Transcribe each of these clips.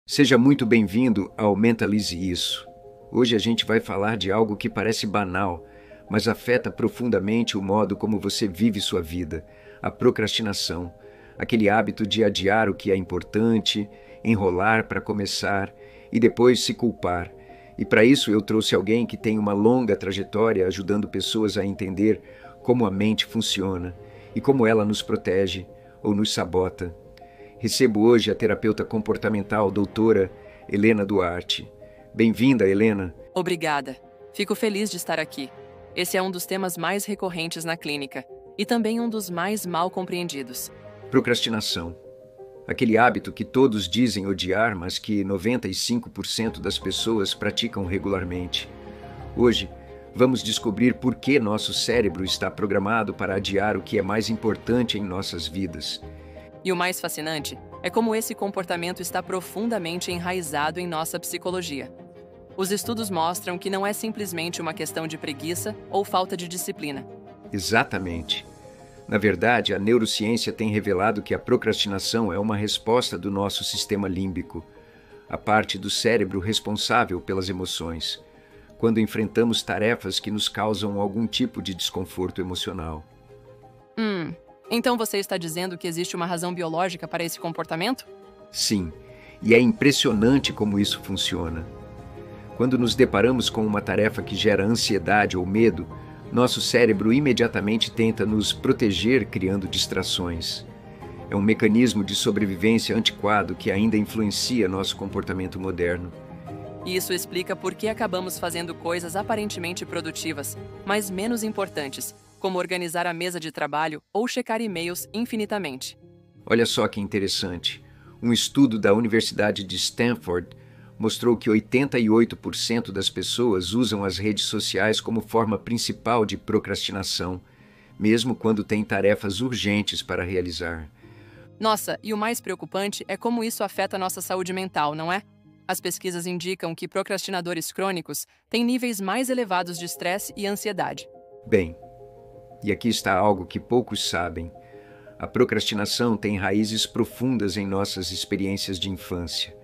Seja muito bem-vindo ao Mentalize Isso. Hoje a gente vai falar de algo que parece banal, mas afeta profundamente o modo como você vive sua vida, a procrastinação, aquele hábito de adiar o que é importante, enrolar para começar e depois se culpar. E para isso eu trouxe alguém que tem uma longa trajetória ajudando pessoas a entender como a mente funciona e como ela nos protege ou nos sabota. Recebo hoje a terapeuta comportamental doutora Helena Duarte. Bem-vinda, Helena. Obrigada. Fico feliz de estar aqui. Esse é um dos temas mais recorrentes na clínica e também um dos mais mal compreendidos. Procrastinação. Aquele hábito que todos dizem odiar, mas que 95% das pessoas praticam regularmente. Hoje, vamos descobrir por que nosso cérebro está programado para adiar o que é mais importante em nossas vidas. E o mais fascinante é como esse comportamento está profundamente enraizado em nossa psicologia. Os estudos mostram que não é simplesmente uma questão de preguiça ou falta de disciplina. Exatamente. Na verdade, a neurociência tem revelado que a procrastinação é uma resposta do nosso sistema límbico, a parte do cérebro responsável pelas emoções, quando enfrentamos tarefas que nos causam algum tipo de desconforto emocional. Então você está dizendo que existe uma razão biológica para esse comportamento? Sim, e é impressionante como isso funciona. Quando nos deparamos com uma tarefa que gera ansiedade ou medo, nosso cérebro imediatamente tenta nos proteger criando distrações. É um mecanismo de sobrevivência antiquado que ainda influencia nosso comportamento moderno. E isso explica por que acabamos fazendo coisas aparentemente produtivas, mas menos importantes, como organizar a mesa de trabalho ou checar e-mails infinitamente. Olha só que interessante. Um estudo da Universidade de Stanford mostrou que 88% das pessoas usam as redes sociais como forma principal de procrastinação, mesmo quando têm tarefas urgentes para realizar. Nossa, e o mais preocupante é como isso afeta nossa saúde mental, não é? As pesquisas indicam que procrastinadores crônicos têm níveis mais elevados de estresse e ansiedade. Bem, e aqui está algo que poucos sabem. A procrastinação tem raízes profundas em nossas experiências de infância.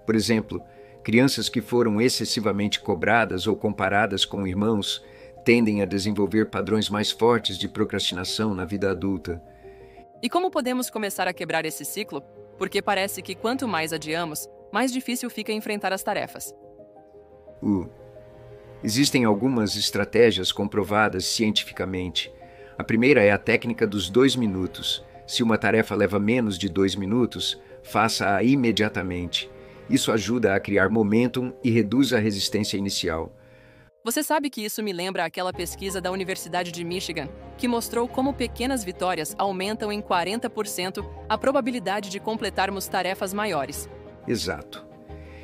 Por exemplo, crianças que foram excessivamente cobradas ou comparadas com irmãos tendem a desenvolver padrões mais fortes de procrastinação na vida adulta. E como podemos começar a quebrar esse ciclo? Porque parece que quanto mais adiamos, mais difícil fica enfrentar as tarefas. Existem algumas estratégias comprovadas cientificamente. A primeira é a técnica dos 2 minutos. Se uma tarefa leva menos de 2 minutos, faça-a imediatamente. Isso ajuda a criar momentum e reduz a resistência inicial. Você sabe que isso me lembra aquela pesquisa da Universidade de Michigan, que mostrou como pequenas vitórias aumentam em 40% a probabilidade de completarmos tarefas maiores. Exato.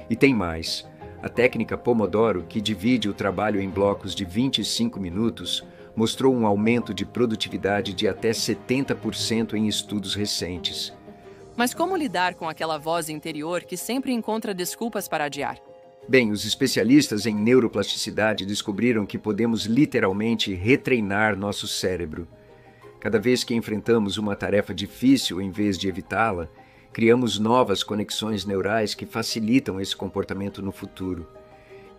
E tem mais. A técnica Pomodoro, que divide o trabalho em blocos de 25 minutos, mostrou um aumento de produtividade de até 70% em estudos recentes. Mas como lidar com aquela voz interior que sempre encontra desculpas para adiar? Bem, os especialistas em neuroplasticidade descobriram que podemos literalmente retreinar nosso cérebro. Cada vez que enfrentamos uma tarefa difícil em vez de evitá-la, criamos novas conexões neurais que facilitam esse comportamento no futuro.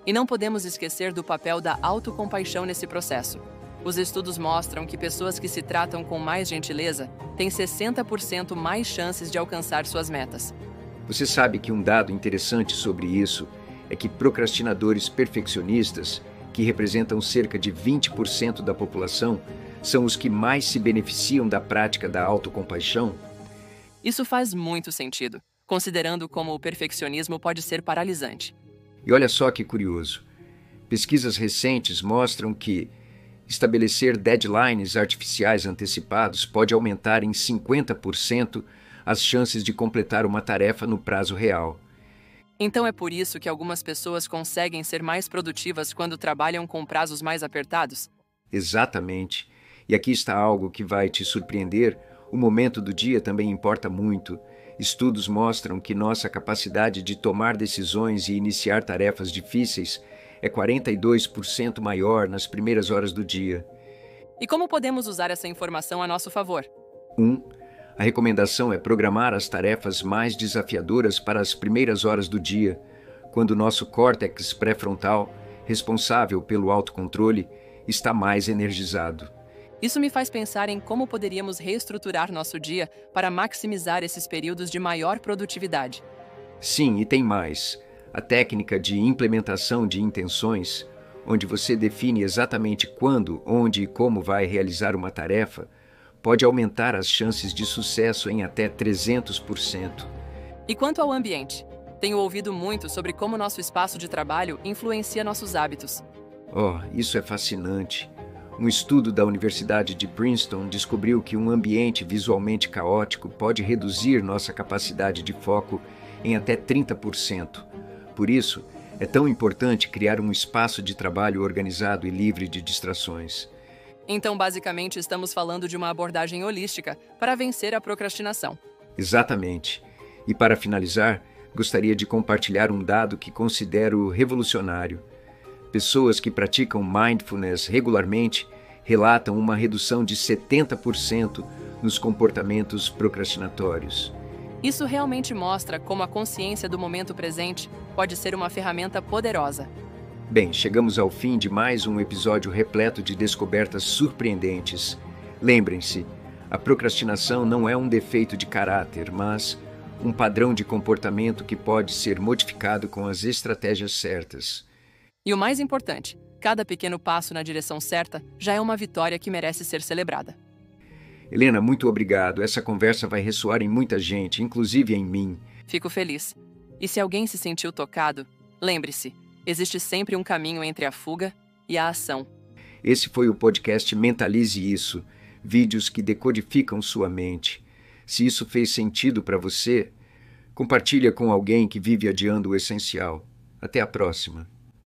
E não podemos esquecer do papel da autocompaixão nesse processo. Os estudos mostram que pessoas que se tratam com mais gentileza têm 60% mais chances de alcançar suas metas. Você sabe que um dado interessante sobre isso é que procrastinadores perfeccionistas, que representam cerca de 20% da população, são os que mais se beneficiam da prática da autocompaixão? Isso faz muito sentido, considerando como o perfeccionismo pode ser paralisante. E olha só que curioso. Pesquisas recentes mostram que estabelecer deadlines artificiais antecipados pode aumentar em 50% as chances de completar uma tarefa no prazo real. Então é por isso que algumas pessoas conseguem ser mais produtivas quando trabalham com prazos mais apertados? Exatamente. E aqui está algo que vai te surpreender. O momento do dia também importa muito. Estudos mostram que nossa capacidade de tomar decisões e iniciar tarefas difíceis é 42% maior nas primeiras horas do dia. E como podemos usar essa informação a nosso favor? 1. A recomendação é programar as tarefas mais desafiadoras para as primeiras horas do dia, quando o nosso córtex pré-frontal, responsável pelo autocontrole, está mais energizado. Isso me faz pensar em como poderíamos reestruturar nosso dia para maximizar esses períodos de maior produtividade. Sim, e tem mais. A técnica de implementação de intenções, onde você define exatamente quando, onde e como vai realizar uma tarefa, pode aumentar as chances de sucesso em até 300%. E quanto ao ambiente? Tenho ouvido muito sobre como nosso espaço de trabalho influencia nossos hábitos. Oh, isso é fascinante. Um estudo da Universidade de Princeton descobriu que um ambiente visualmente caótico pode reduzir nossa capacidade de foco em até 30%. Por isso, é tão importante criar um espaço de trabalho organizado e livre de distrações. Então, basicamente, estamos falando de uma abordagem holística para vencer a procrastinação. Exatamente. E para finalizar, gostaria de compartilhar um dado que considero revolucionário. Pessoas que praticam mindfulness regularmente relatam uma redução de 70% nos comportamentos procrastinatórios. Isso realmente mostra como a consciência do momento presente pode ser uma ferramenta poderosa. Bem, chegamos ao fim de mais um episódio repleto de descobertas surpreendentes. Lembrem-se, a procrastinação não é um defeito de caráter, mas um padrão de comportamento que pode ser modificado com as estratégias certas. E o mais importante, cada pequeno passo na direção certa já é uma vitória que merece ser celebrada. Helena, muito obrigado. Essa conversa vai ressoar em muita gente, inclusive em mim. Fico feliz. E se alguém se sentiu tocado, lembre-se, existe sempre um caminho entre a fuga e a ação. Esse foi o podcast Mentalize Isso, vídeos que decodificam sua mente. Se isso fez sentido para você, compartilha com alguém que vive adiando o essencial. Até a próxima.